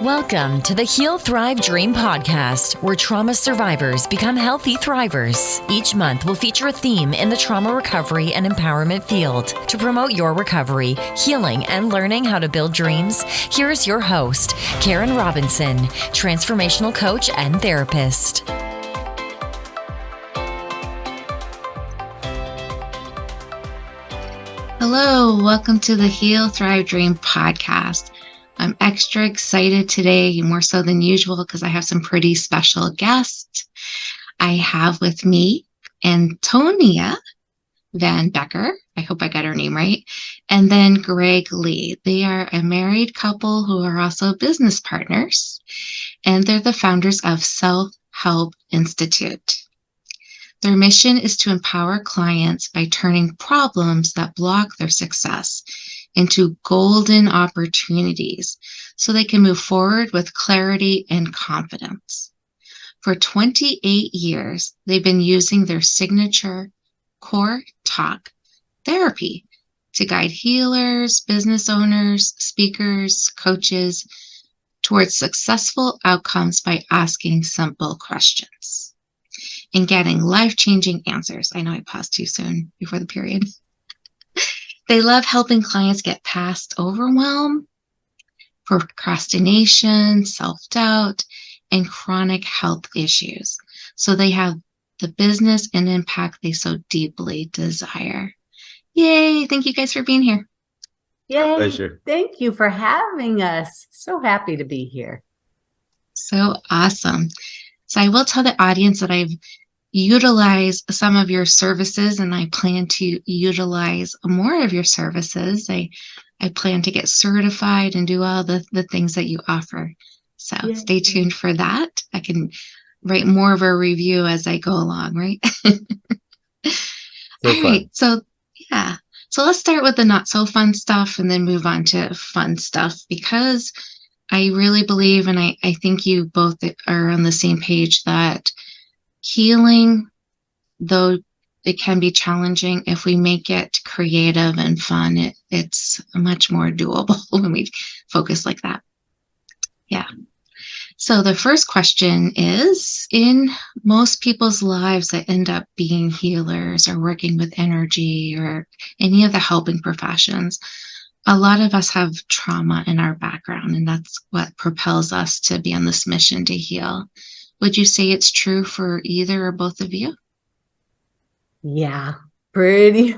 Welcome to the Heal, Thrive, Dream podcast, where trauma survivors become healthy thrivers. Each month, we'll feature a theme in the trauma recovery and empowerment field. To promote your recovery, healing, and learning how to build dreams, here's your host, Karen Robinson, transformational coach and therapist. Hello, welcome to the Heal, Thrive, Dream podcast. I'm extra excited today, more so than usual, because I have some pretty special guests. I have with me Antonia Van Becker. I hope I got her name right. And then Greg Lee. They are a married couple who are also business partners, and they're the founders of Self-Help Institute. Their mission is to empower clients by turning problems that block their success into golden opportunities so they can move forward with clarity and confidence. For 28 years, they've been using their signature Core Talk therapy to guide healers, business owners, speakers, coaches towards successful outcomes by asking simple questions and getting life-changing answers. I know I paused too soon before the period. They love helping clients get past overwhelm, procrastination, self-doubt, and chronic health issues, so they have the business and impact they so deeply desire. Yay! Thank you guys for being here. Yay! Pleasure. Thank you for having us. So happy to be here. So awesome. So I will tell the audience that I've utilized some of your services, and I plan to utilize more of your services. I plan to get certified and do all the things that you offer. So Stay tuned for that. I can write more of a review as I go along, right? All right. So let's start with the not so fun stuff and then move on to fun stuff, because I really believe, and I think you both are on the same page, that healing, though it can be challenging, if we make it creative and fun, it's much more doable when we focus like that. Yeah. So the first question is, in most people's lives that end up being healers or working with energy or any of the helping professions, a lot of us have trauma in our background, and that's what propels us to be on this mission to heal. Would you say it's true for either or both of you? Yeah, pretty.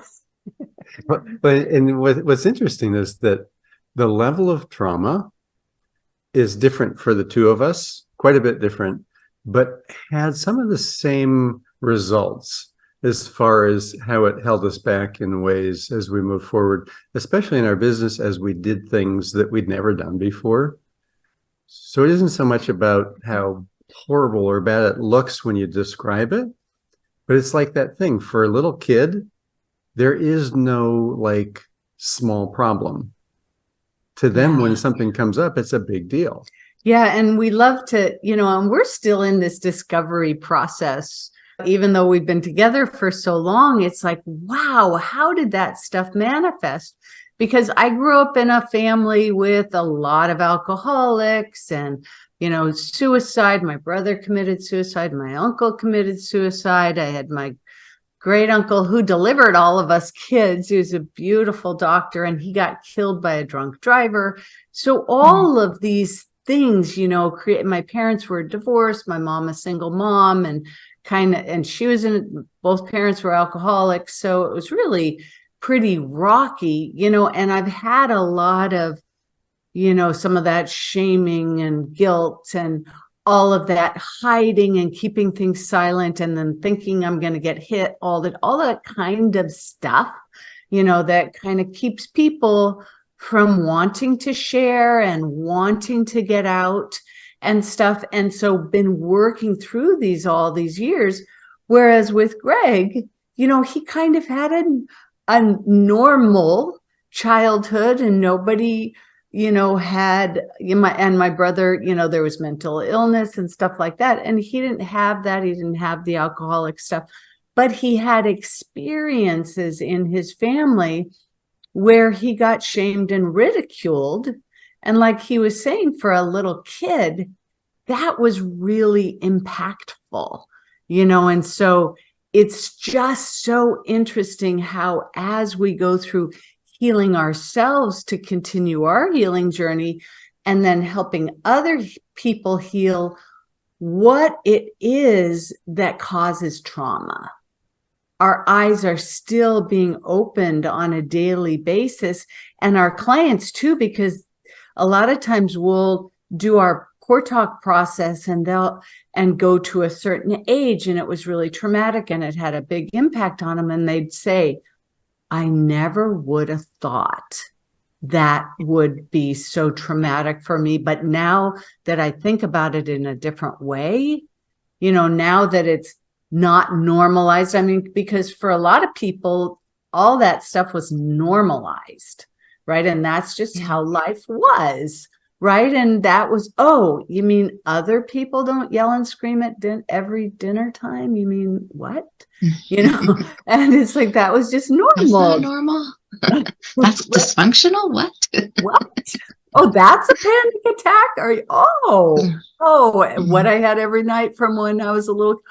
What's interesting is that the level of trauma is different for the two of us, quite a bit different, but had some of the same results as far as how it held us back in ways as we move forward, especially in our business as we did things that we'd never done before. So it isn't so much about how horrible or bad it looks when you describe it, but it's like that thing for a little kid. There is no like small problem to them. When something comes up, it's a big deal. Yeah, and we love to, and we're still in this discovery process. Even though we've been together for so long, it's like, wow, how did that stuff manifest? Because I grew up in a family with a lot of alcoholics and suicide. My brother committed suicide. My uncle committed suicide. I had my great uncle who delivered all of us kids. He was a beautiful doctor, and he got killed by a drunk driver. So all of these things, my parents were divorced, my mom a single mom, and she was both parents were alcoholics. So it was really pretty rocky, and I've had a lot of some of that shaming and guilt and all of that hiding and keeping things silent, and then thinking I'm going to get hit, all that kind of stuff, that kind of keeps people from wanting to share and wanting to get out and stuff. And so been working through all these years. Whereas with Greg, he kind of had a normal childhood, and nobody had my brother, there was mental illness and stuff like that. And he didn't have that. He didn't have the alcoholic stuff, but he had experiences in his family where he got shamed and ridiculed And like he was saying, for a little kid, that was really impactful, and so it's just so interesting how, as we go through healing ourselves to continue our healing journey and then helping other people heal, what it is that causes trauma. Our eyes are still being opened on a daily basis, and our clients too, because a lot of times we'll do our core talk process and go to a certain age and it was really traumatic and it had a big impact on them, and they'd say, I never would have thought that would be so traumatic for me, but now that I think about it in a different way, now that it's not normalized, because for a lot of people all that stuff was normalized, right? And that's just how life was, right? And that was, oh, you mean other people don't yell and scream at every dinner time? You mean what? And it's like, that was just normal. That's not normal. That's dysfunctional. What? What? Oh, that's a panic attack? What I had every night from when I was a little.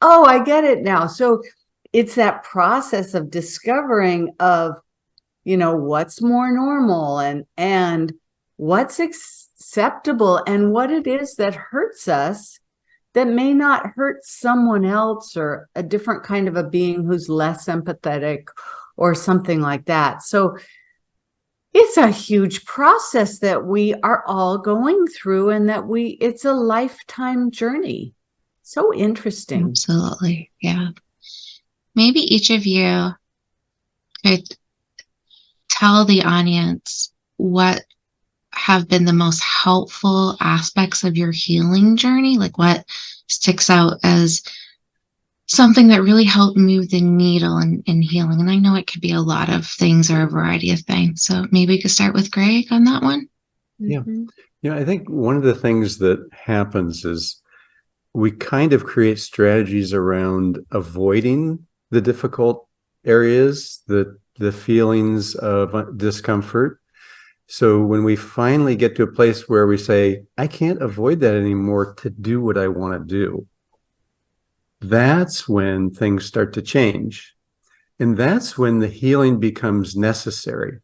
Oh, I get it now. So it's that process of discovering of, what's more normal and what's acceptable and what it is that hurts us that may not hurt someone else or a different kind of a being who's less empathetic or something like that. So it's a huge process that we are all going through, and that it's a lifetime journey. So interesting. Absolutely. Yeah. Maybe each of you could tell the audience what have been the most helpful aspects of your healing journey, like what sticks out as something that really helped move the needle in healing. And I know it could be a lot of things or a variety of things. So maybe we could start with Greg on that one. Yeah. I think one of the things that happens is we kind of create strategies around avoiding the difficult areas, the feelings of discomfort. So when we finally get to a place where we say, I can't avoid that anymore to do what I want to do, that's when things start to change. And that's when the healing becomes necessary.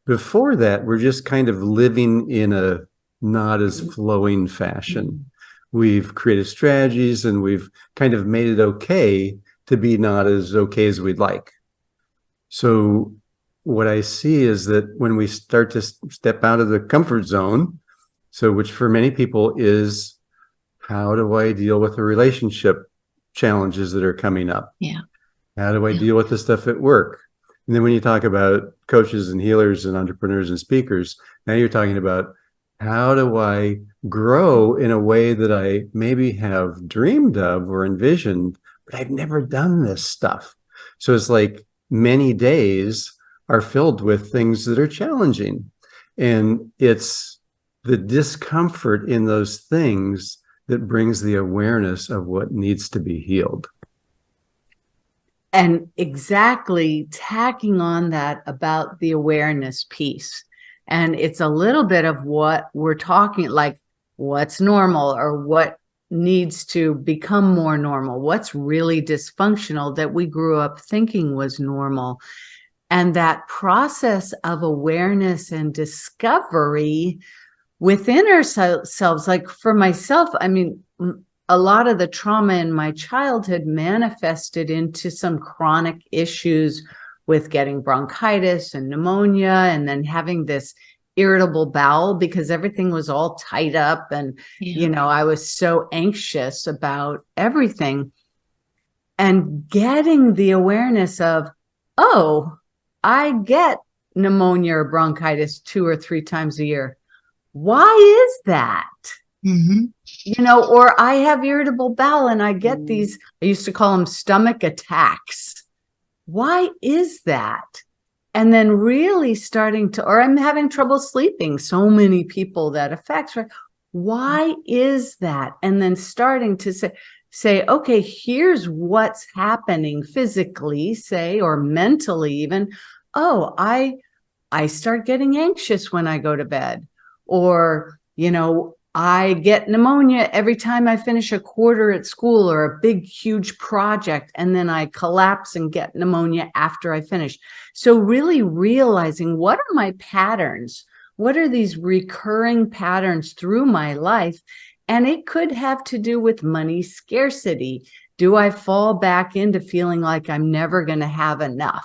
Before that, we're just kind of living in a not as flowing fashion. We've created strategies and we've kind of made it okay to be not as okay as we'd like. So what I see is that when we start to step out of the comfort zone, so which for many people is, how do I deal with the relationship challenges that are coming up? Yeah. How do I deal with the stuff at work? And then when you talk about coaches and healers and entrepreneurs and speakers, now you're talking about, how do I grow in a way that I maybe have dreamed of or envisioned, but I've never done this stuff. So it's like many days are filled with things that are challenging. And it's the discomfort in those things that brings the awareness of what needs to be healed. And exactly tacking on that about the awareness piece. And it's a little bit of what we're talking, like what's normal or what needs to become more normal, what's really dysfunctional that we grew up thinking was normal. And that process of awareness and discovery within ourselves, like for myself, a lot of the trauma in my childhood manifested into some chronic issues with getting bronchitis and pneumonia, and then having this irritable bowel because everything was all tied up. And, I was so anxious about everything. And getting the awareness of, oh, I get pneumonia or bronchitis 2 or 3 times a year. Why is that? Mm-hmm. Or I have irritable bowel and I get these, I used to call them stomach attacks. Why is that? And then really starting to, or I'm having trouble sleeping. So many people that affects, right? Why is that? And then starting to say, okay, here's what's happening physically, say, or mentally even. Oh, I start getting anxious when I go to bed. Or, I get pneumonia every time I finish a quarter at school or a big, huge project, and then I collapse and get pneumonia after I finish. So really realizing, what are my patterns? What are these recurring patterns through my life? And it could have to do with money scarcity. Do I fall back into feeling like I'm never going to have enough?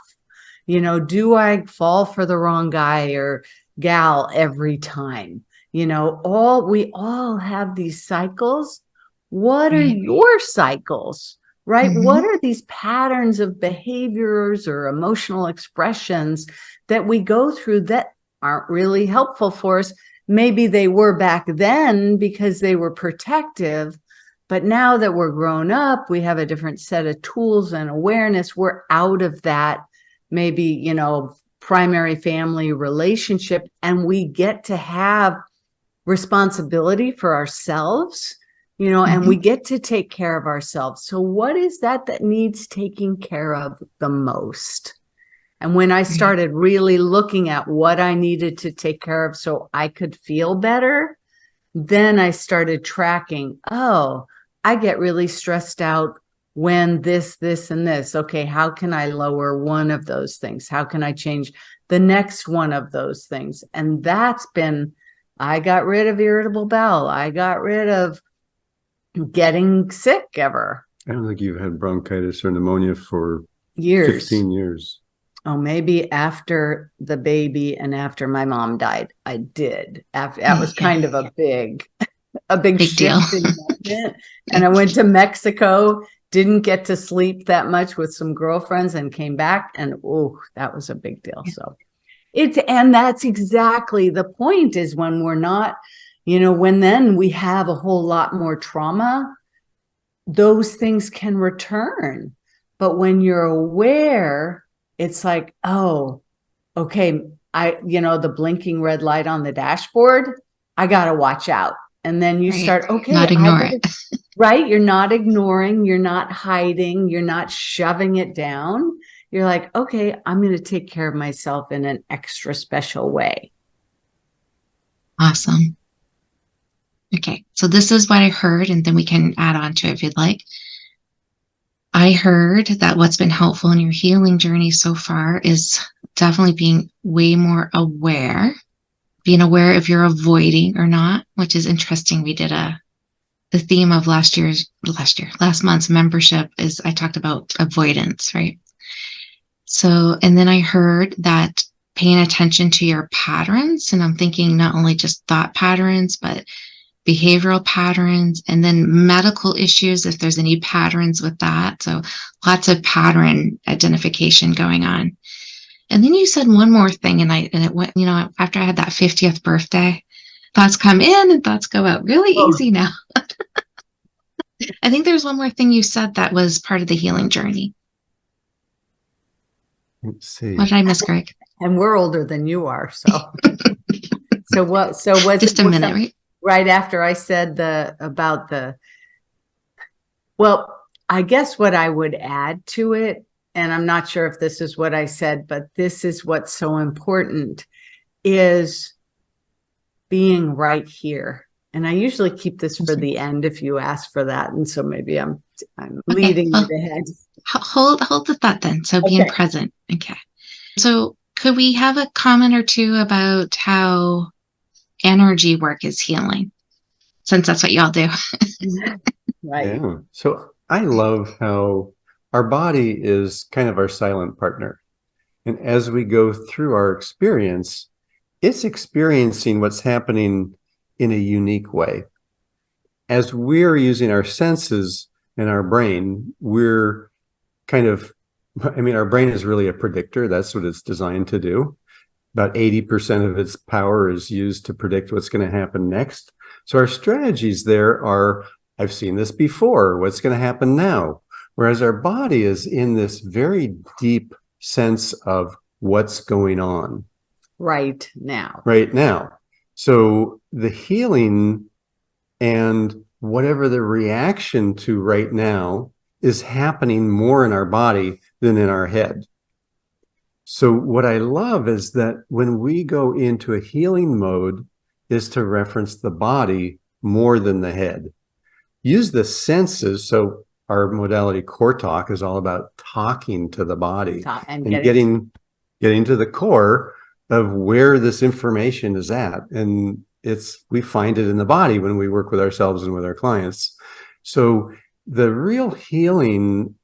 Do I fall for the wrong guy or gal every time? We all have these cycles. What are your cycles, right? Mm-hmm. What are these patterns of behaviors or emotional expressions that we go through that aren't really helpful for us? Maybe they were back then because they were protective, but now that we're grown up, we have a different set of tools and awareness. We're out of that, maybe, primary family relationship, and we get to have responsibility for ourselves, and we get to take care of ourselves. So what is that needs taking care of the most? And when I started really looking at what I needed to take care of so I could feel better, then I started tracking, I get really stressed out when this, and this. Okay, how can I lower one of those things? How can I change the next one of those things? And that's been, I got rid of irritable bowel. I got rid of getting sick ever. I don't think you've had bronchitis or pneumonia for years. 15 years. Oh, maybe after the baby and after my mom died, I did. That was kind of a big shift deal. in that. And I went to Mexico, didn't get to sleep that much with some girlfriends, and came back, and that was a big deal. So and that's exactly the point, is when we're not, when then we have a whole lot more trauma, those things can return. But when you're aware, it's like, okay, the blinking red light on the dashboard, I got to watch out. And then you start, not ignore it. Right? You're not ignoring, you're not hiding, you're not shoving it down. You're like, okay, I'm going to take care of myself in an extra special way. Awesome. Okay, so this is what I heard, and then we can add on to it if you'd like. I heard that what's been helpful in your healing journey so far is definitely being way more aware, being aware if you're avoiding or not, which is interesting. We did the theme of last month's membership is, I talked about avoidance, right? So, and then I heard that paying attention to your patterns, and I'm thinking not only just thought patterns, but behavioral patterns, and then medical issues, if there's any patterns with that. So lots of pattern identification going on. And then you said one more thing, and it went, after I had that 50th birthday, thoughts come in and thoughts go out really easy now. I think there's one more thing you said that was part of the healing journey. Let's see. What did I miss, Greg? And we're older than you are, so. So was just a minute, right? Right after I said well, I guess what I would add to it, and I'm not sure if this is what I said, but this is what's so important, is being right here. And I usually keep this for the end if you ask for that. And so maybe I'm leading you ahead. Hold the thought then. So being present. Okay. So could we have a comment or two about how energy work is healing, since that's what y'all do? Right. Yeah. So I love how our body is kind of our silent partner. And as we go through our experience, it's experiencing what's happening in a unique way. As we're using our senses and our brain, we're kind of, our brain is really a predictor. That's what it's designed to do. About 80% of its power is used to predict what's going to happen next. So our strategies there are, I've seen this before, what's going to happen now? Whereas our body is in this very deep sense of what's going on. Right now. Right now. So the healing and whatever the reaction to right now is happening more in our body than in our head. So what I love is that when we go into a healing mode, is to reference the body more than the head. Use the senses. So our modality Core Talk is all about talking to the body And getting to the core of where this information is at. And we find it in the body when we work with ourselves and with our clients. So the real healing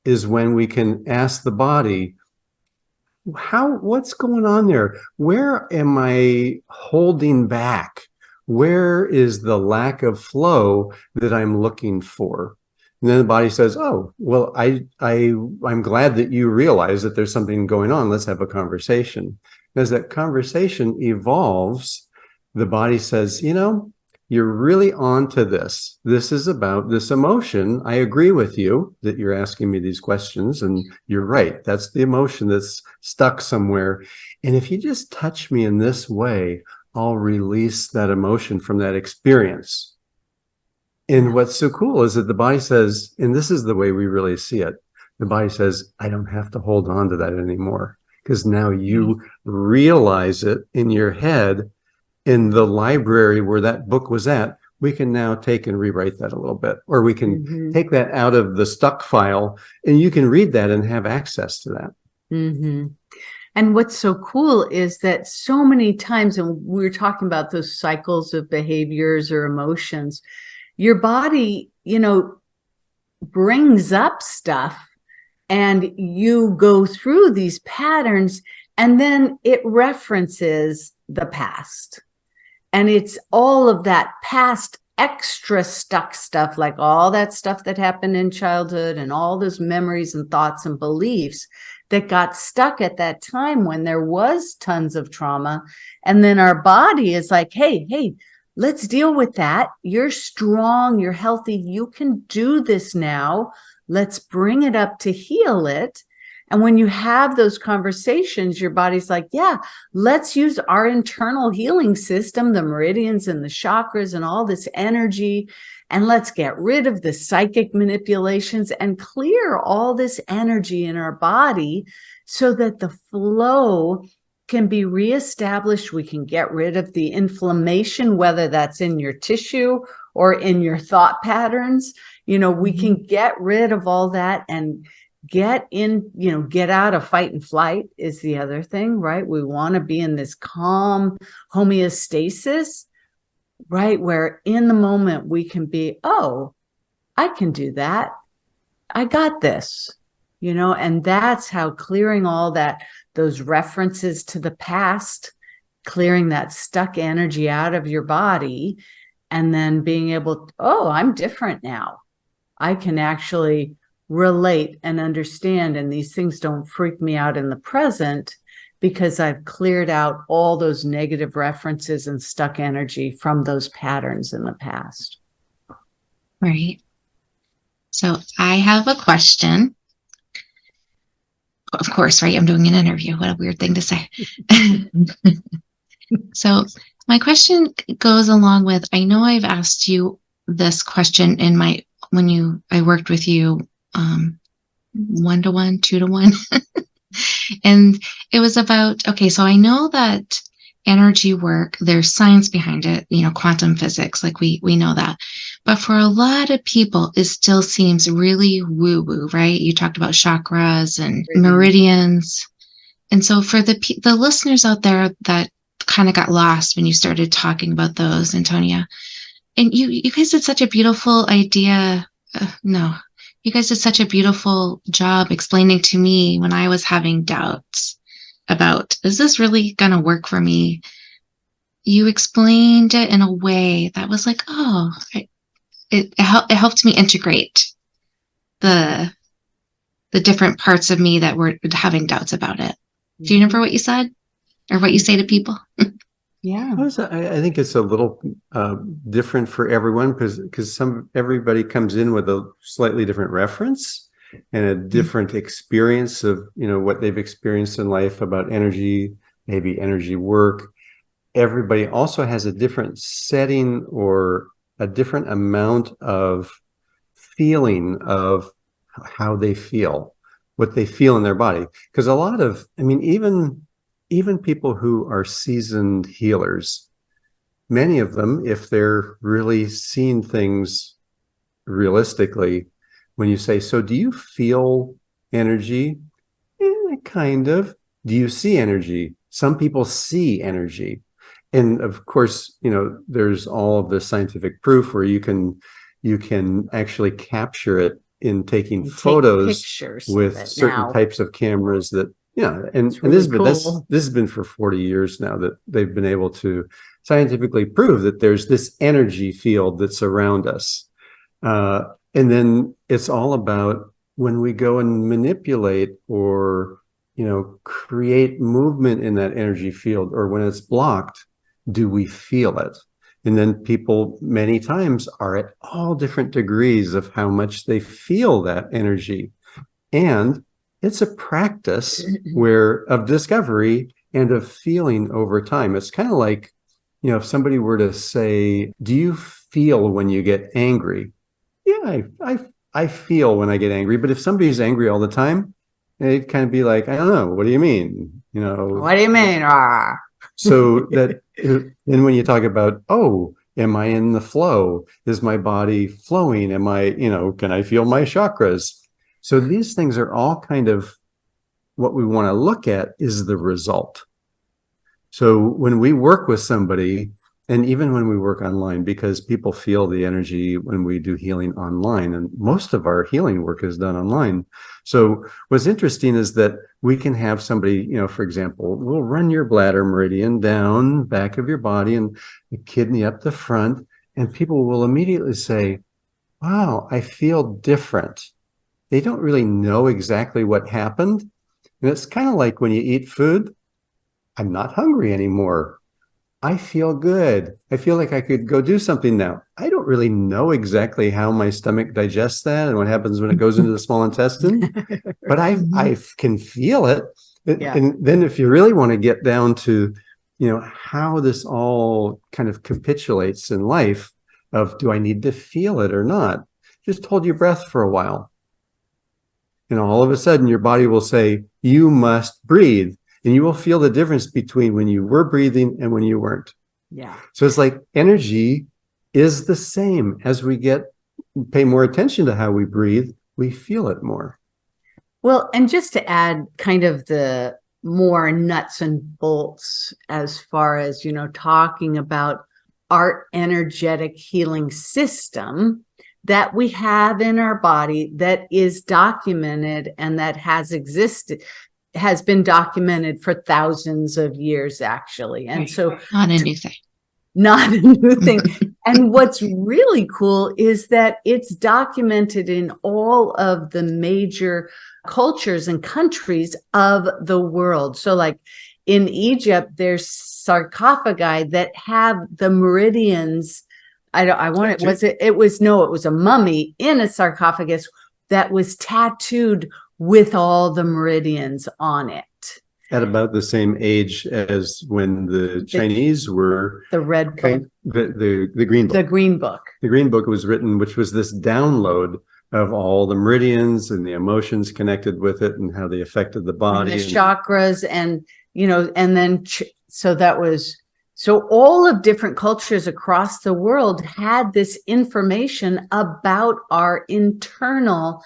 is when we can ask the body, what's going on there? Where am I holding back? Where is the lack of flow that I'm looking for? And then the body says, oh, well, I'm glad that you realize that there's something going on. Let's have a conversation. As that conversation evolves, the body says, you're really on to this. This is about this emotion. I agree with you that you're asking me these questions, and you're right. That's the emotion that's stuck somewhere. And if you just touch me in this way, I'll release that emotion from that experience. And what's so cool is that the body says, and this is the way we really see it, the body says, I don't have to hold on to that anymore, because now you realize it in your head. In the library where that book was at, we can now take and rewrite that a little bit, or we can take that out of the stuck file, and you can read that and have access to that. And what's so cool is that so many times, and we were talking about those cycles of behaviors or emotions, your body, brings up stuff, and you go through these patterns, and then it references the past. And it's all of that past extra stuck stuff, like all that stuff that happened in childhood and all those memories and thoughts and beliefs that got stuck at that time when there was tons of trauma. And then our body is like, hey, let's deal with that. You're strong, you're healthy, you can do this now. Let's bring it up to heal it. And when you have those conversations, your body's like, yeah, let's use our internal healing system, the meridians and the chakras and all this energy, and let's get rid of the psychic manipulations and clear all this energy in our body so that the flow can be reestablished. We can get rid of the inflammation, whether that's in your tissue or in your thought patterns. We can get rid of all that and get out of fight and flight is the other thing, right? We want to be in this calm homeostasis, right? Where in the moment we can be, oh, I can do that. I got this, and that's how clearing all those references to the past, clearing that stuck energy out of your body, and then being able to, oh, I'm different now. I can actually relate and understand, and these things don't freak me out in the present because I've cleared out all those negative references and stuck energy from those patterns in the past. Right. So I have a question. Of course, right? I'm doing an interview. What a weird thing to say. So my question goes along with, I know I've asked you this question when I worked with you 1-to-1, 2-to-1. And it was about, okay, so I know that energy work, there's science behind it, quantum physics, like we know that. But for a lot of people, it still seems really woo-woo, right? You talked about chakras and meridians. And so for the listeners out there that kind of got lost when you started talking about those, Antonia, and you guys did such a beautiful you guys did such a beautiful job explaining to me when I was having doubts about, is this really going to work for me? You explained it in a way that was like, oh, it helped me integrate the different parts of me that were having doubts about it. Do you remember what you said or what you say to people? Yeah. I think it's a little different for everyone because everybody comes in with a slightly different reference and a different experience of, what they've experienced in life about energy, maybe energy work. Everybody also has a different setting or a different amount of feeling of how they feel, what they feel in their body. Because even people who are seasoned healers many of them, if they're really seeing things realistically, when you say, so do you feel energy? Kind of. Do you see energy? Some people see energy. And of course, there's all of the scientific proof where you can actually capture it in taking photos with certain types of cameras that, and this has been for 40 years now that they've been able to scientifically prove that there's this energy field that's around us. And then it's all about when we go and manipulate or, create movement in that energy field, or when it's blocked, do we feel it? And then people many times are at all different degrees of how much they feel that energy. And it's a practice of discovery and of feeling over time. It's kind of like, if somebody were to say, do you feel when you get angry? Yeah, I feel when I get angry. But if somebody's angry all the time, it'd kind of be like, I don't know, what do you mean? What do you mean? So that then when you talk about, am I in the flow? Is my body flowing? Am I, can I feel my chakras? So these things are all kind of what we want to look at is the result. So when we work with somebody, and even when we work online, because people feel the energy when we do healing online, and most of our healing work is done online. So what's interesting is that we can have somebody, for example, we'll run your bladder meridian down back of your body and the kidney up the front, and people will immediately say, wow, I feel different. They don't really know exactly what happened. And it's kind of like when you eat food, I'm not hungry anymore. I feel good. I feel like I could go do something now. I don't really know exactly how my stomach digests that and what happens when it goes into the small intestine, but I can feel it. Yeah. And then if you really want to get down to, how this all kind of capitulates in life of, do I need to feel it or not? Just hold your breath for a while. And all of a sudden your body will say, you must breathe. And you will feel the difference between when you were breathing and when you weren't. Yeah. So it's like energy is the same. As we pay more attention to how we breathe, we feel it more. Well, and just to add kind of the more nuts and bolts as far as, talking about our energetic healing system that we have in our body that is documented and that has been documented for thousands of years, actually. And so not a new thing. Not a new thing. And what's really cool is that it's documented in all of the major cultures and countries of the world. So like in Egypt, there's sarcophagi that have the meridians. It was a mummy in a sarcophagus that was tattooed with all the meridians on it. At about the same age as when the Chinese were the red book. The green book. The green book. The green book was written, which was this download of all the meridians and the emotions connected with it and how they affected the body. And the chakras so all of different cultures across the world had this information about our internal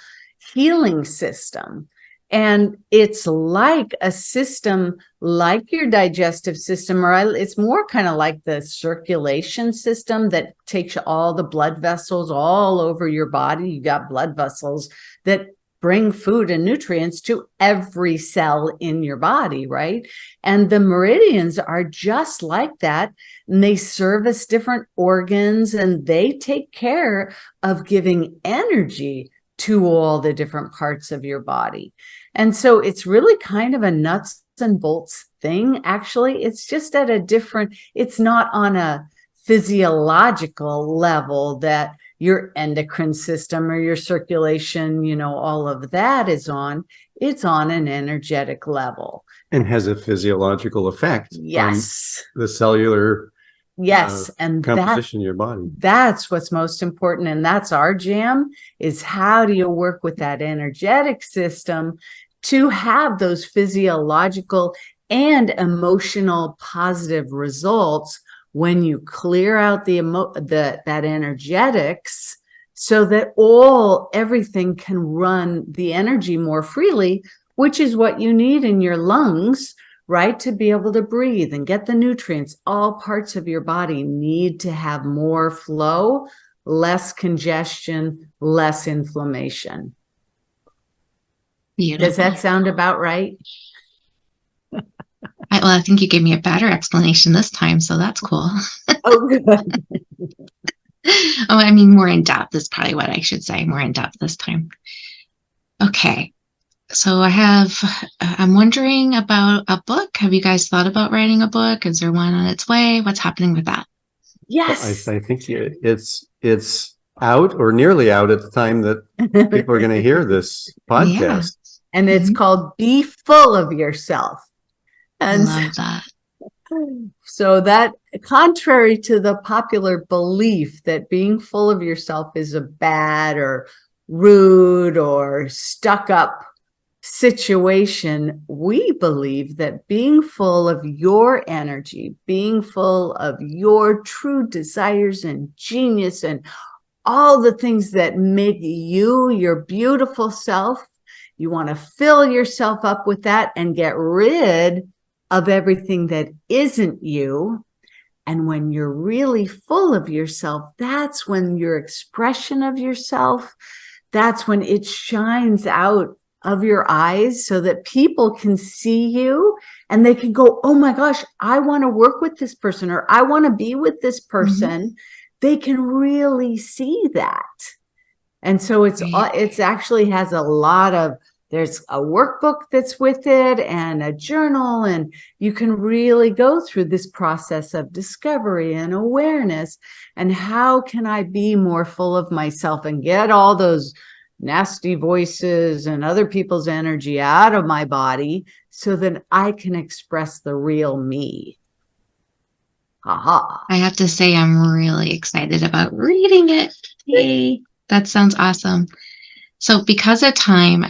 healing system. And it's like a system like your digestive system, or it's more kind of like the circulation system that takes all the blood vessels all over your body. You got blood vessels that bring food and nutrients to every cell in your body, right? And the meridians are just like that. And they service different organs and they take care of giving energy to all the different parts of your body. And so it's really kind of a nuts and bolts thing. Actually, it's just at it's not on a physiological level that your endocrine system or your circulation, all of that is on. It's on an energetic level. And has a physiological effect. Yes. On the cellular and composition of your body. That's what's most important. And that's our jam, is how do you work with that energetic system to have those physiological and emotional positive results when you clear out that energetics, so that everything can run the energy more freely, which is what you need in your lungs, right? To be able to breathe and get the nutrients. All parts of your body need to have more flow, less congestion, less inflammation. Beautiful. Does that sound about right? I think you gave me a better explanation this time, so that's cool. Oh, good. I mean, more in depth is probably what I should say, more in depth this time. Okay. So I'm wondering about a book. Have you guys thought about writing a book? Is there one on its way? What's happening with that? Yes. I think it's out or nearly out at the time that people are going to hear this podcast. Yeah. And it's called Be Full of Yourself. I And love that. so that, contrary to the popular belief that being full of yourself is a bad or rude or stuck up situation, we believe that being full of your energy, being full of your true desires and genius and all the things that make you your beautiful self, you want to fill yourself up with that and get rid of everything that isn't you. And when you're really full of yourself, that's when your expression of yourself, that's when it shines out of your eyes so that people can see you and they can go, oh my gosh, I want to work with this person, or I want to be with this person. They can really see that. And so it's actually has a lot of, there's a workbook that's with it and a journal, and you can really go through this process of discovery and awareness. And how can I be more full of myself and get all those nasty voices and other people's energy out of my body so that I can express the real me? Aha. I have to say, I'm really excited about reading it. Yay. That sounds awesome. So because of time,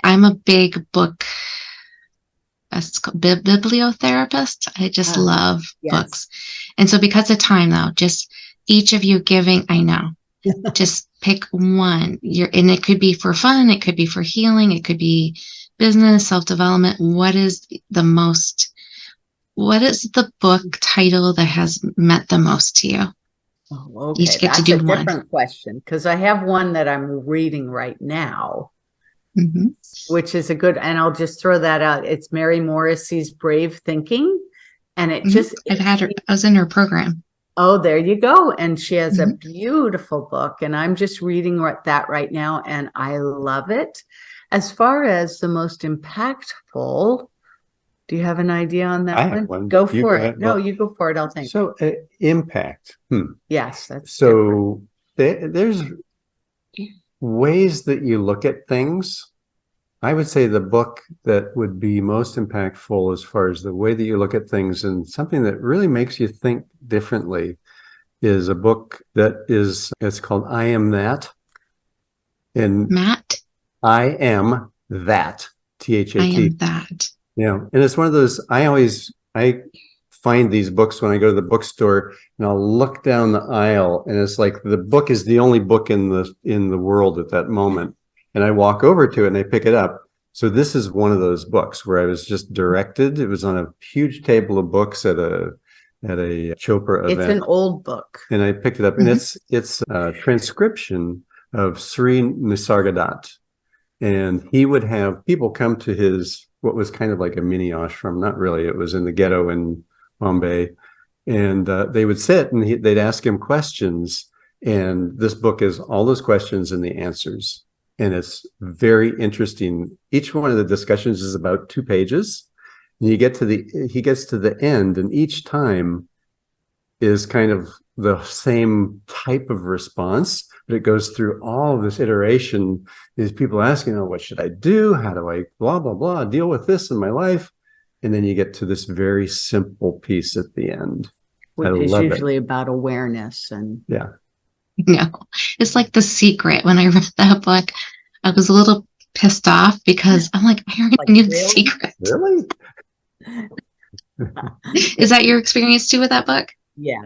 I'm a big book bibliotherapist. I just love books. And so because of time, though, just each of you giving, I know, just pick one. And it could be for fun, it could be for healing, it could be business, self-development. What is the book title that has meant the most to you? Oh, okay. Each get That's to do a one. Different question, because I have one that I'm reading right now, which is a good, and I'll just throw that out. It's Mary Morrissey's Brave Thinking. And it just, I was in her program. Oh, there you go. And she has a beautiful book, and I'm just reading that right now, and I love it. As far as the most impactful, do you have an idea on that? I have one. Go for it. No, you go for it. I'll think. So impact. Yes, that's so there's ways that you look at things. I would say the book that would be most impactful as far as the way that you look at things and something that really makes you think differently is a book it's called I Am That. And Matt? I Am That. THAT. I Am That. Yeah. And it's one of those, I find these books when I go to the bookstore, and I'll look down the aisle, and it's like the book is the only book in the world at that moment. And I walk over to it and I pick it up. So this is one of those books where I was just directed. It was on a huge table of books at a Chopra event. It's an old book. And I picked it up, and it's a transcription of Sri Nisargadatta. And he would have people come to his, what was kind of like a mini ashram. Not really. It was in the ghetto in Bombay. And they would sit and they'd ask him questions. And this book is all those questions and the answers. And it's very interesting. Each one of the discussions is about 2 pages. And he gets to the end, and each time is kind of the same type of response, but it goes through all of this iteration. These people asking, oh, what should I do? How do I blah, blah, blah, deal with this in my life? And then you get to this very simple piece at the end. Which is usually about awareness. And yeah. No, it's like The Secret. When I read that book, I was a little pissed off because I'm like, I already knew The Secret. Really? Is that your experience too with that book? Yeah.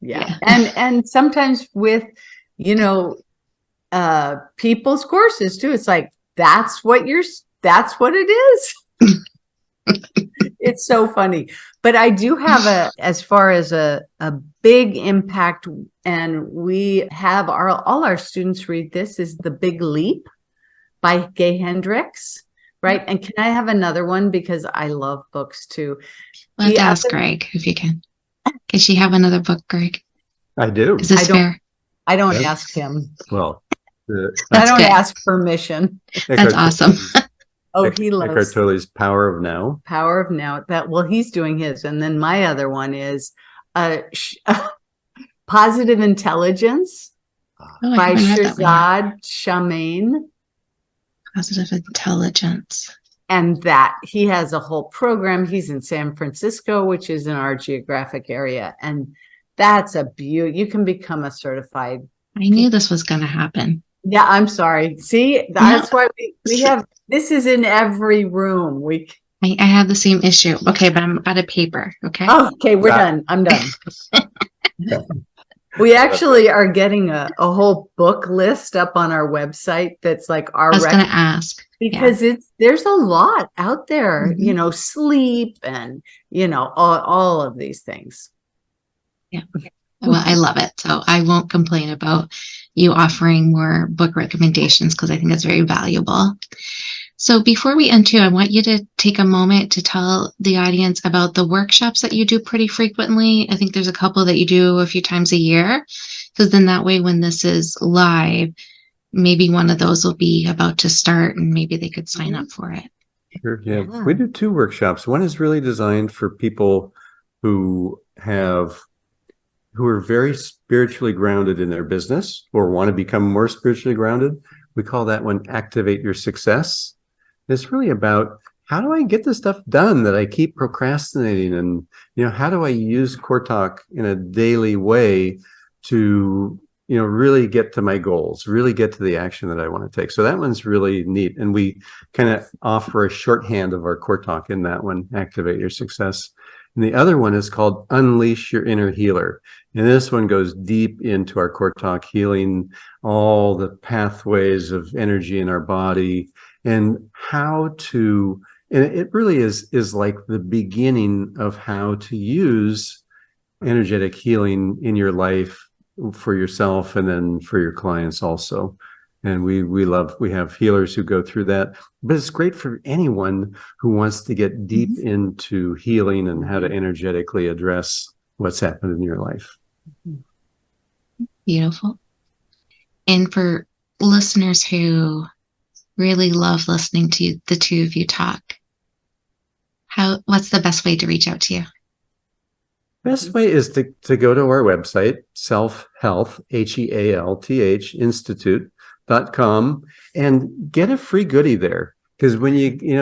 Yeah. And sometimes with, you know, people's courses too. It's like, that's what it is. It's so funny. But I do have as far as a big impact, and we have all our students read this, is The Big Leap by Gay Hendricks, right? And can I have another one? Because I love books too. We'll have to ask Greg if you can. Can she have another book, Greg? I do. Is this fair? I don't ask him. Well, I don't ask permission. That's awesome. Oh, he loves Eckhart Tolle's Power of Now. Power of Now. He's doing his. And then my other one is Positive Intelligence by Shirzad Chamine. Positive Intelligence. And that he has a whole program. He's in San Francisco, which is in our geographic area. And that's a beauty. You can become a certified. I knew this was going to happen. Yeah, I'm sorry. See, that's why we have, this is in every room. I have the same issue. Okay, but I'm out of paper. Okay. Oh, okay, we're done. I'm done. We actually are getting a whole book list up on our website that's like our. I was going to ask. Because there's a lot out there, you know, sleep and, you know, all of these things. Yeah. Well, I love it. So I won't complain about you offering more book recommendations because I think it's very valuable. So before we end too, I want you to take a moment to tell the audience about the workshops that you do pretty frequently. I think there's a couple that you do a few times a year, because then that way when this is live, maybe one of those will be about to start and maybe they could sign up for it. Sure. Yeah. We do 2 workshops. One is really designed for people who are very spiritually grounded in their business or want to become more spiritually grounded. We call that one Activate Your Success. It's really about, how do I get the stuff done that I keep procrastinating? And, you know, how do I use Core Talk in a daily way to, you know, really get to my goals, really get to the action that I want to take? So that one's really neat. And we kind of offer a shorthand of our Core Talk in that one, Activate Your Success. And the other one is called Unleash Your Inner Healer. And this one goes deep into our Core Talk, healing all the pathways of energy in our body and how to, and it really is like the beginning of how to use energetic healing in your life for yourself and then for your clients also. And we have healers who go through that, but it's great for anyone who wants to get deep into healing and how to energetically address what's happened in your life. Beautiful. And for listeners who really love listening to the two of you talk, what's the best way to reach out to you? Best way is to go to our website, selfhealth, HEALTH, Institute.com, and get a free goodie there. Because when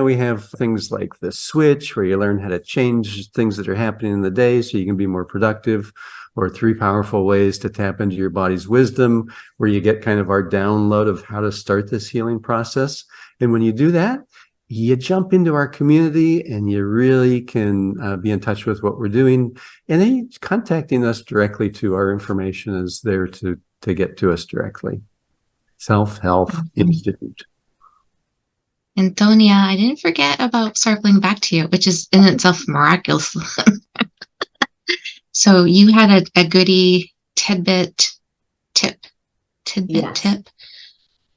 we have things like the switch where you learn how to change things that are happening in the day so you can be more productive, or 3 powerful ways to tap into your body's wisdom, where you get kind of our download of how to start this healing process. And when you do that, you jump into our community and you really can be in touch with what we're doing. And then contacting us directly to our information is there to get to us directly. Self-Health Institute. And Tonia, I didn't forget about circling back to you, which is in itself miraculous. So you had a goodie tidbit tip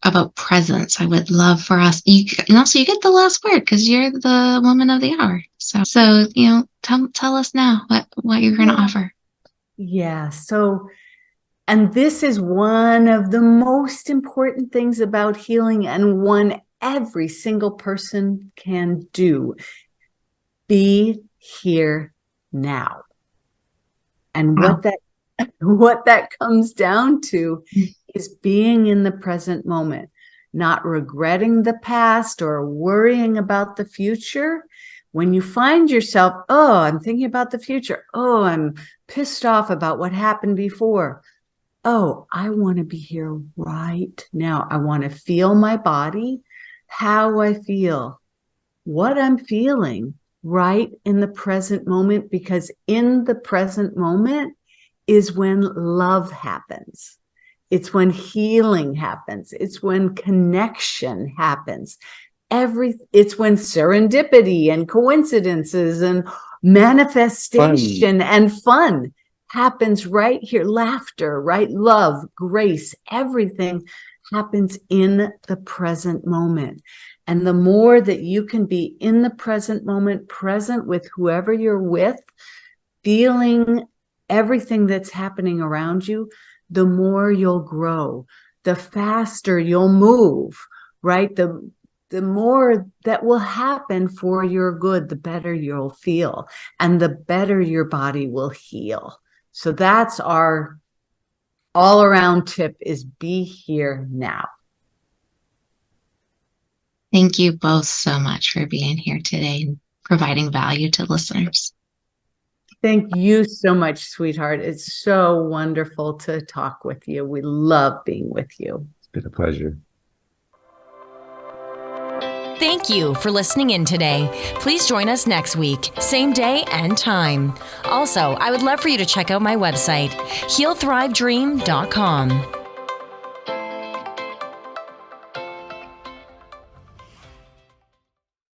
about presence. I would love for us. And also you get the last word because you're the woman of the hour. So you know, tell us now what you're going to offer. Yeah. So, and this is one of the most important things about healing, and one every single person can do. Be here now. And what that comes down to is being in the present moment, not regretting the past or worrying about the future. When you find yourself, oh, I'm thinking about the future. Oh, I'm pissed off about what happened before. Oh, I want to be here right now. I want to feel my body, how I feel, what I'm feeling, right in the present moment, because in the present moment is when love happens. It's when healing happens. It's when connection happens. It's when serendipity and coincidences and manifestation and fun happens right here. Laughter, right? Love, grace, everything happens in the present moment. And the more that you can be in the present moment, present with whoever you're with, feeling everything that's happening around you, the more you'll grow, the faster you'll move, right? The more that will happen for your good, the better you'll feel, and the better your body will heal. So that's our all-around tip, is be here now. Thank you both so much for being here today and providing value to listeners. Thank you so much, sweetheart. It's so wonderful to talk with you. We love being with you. It's been a pleasure. Thank you for listening in today. Please join us next week, same day and time. Also, I would love for you to check out my website, healthrivedream.com.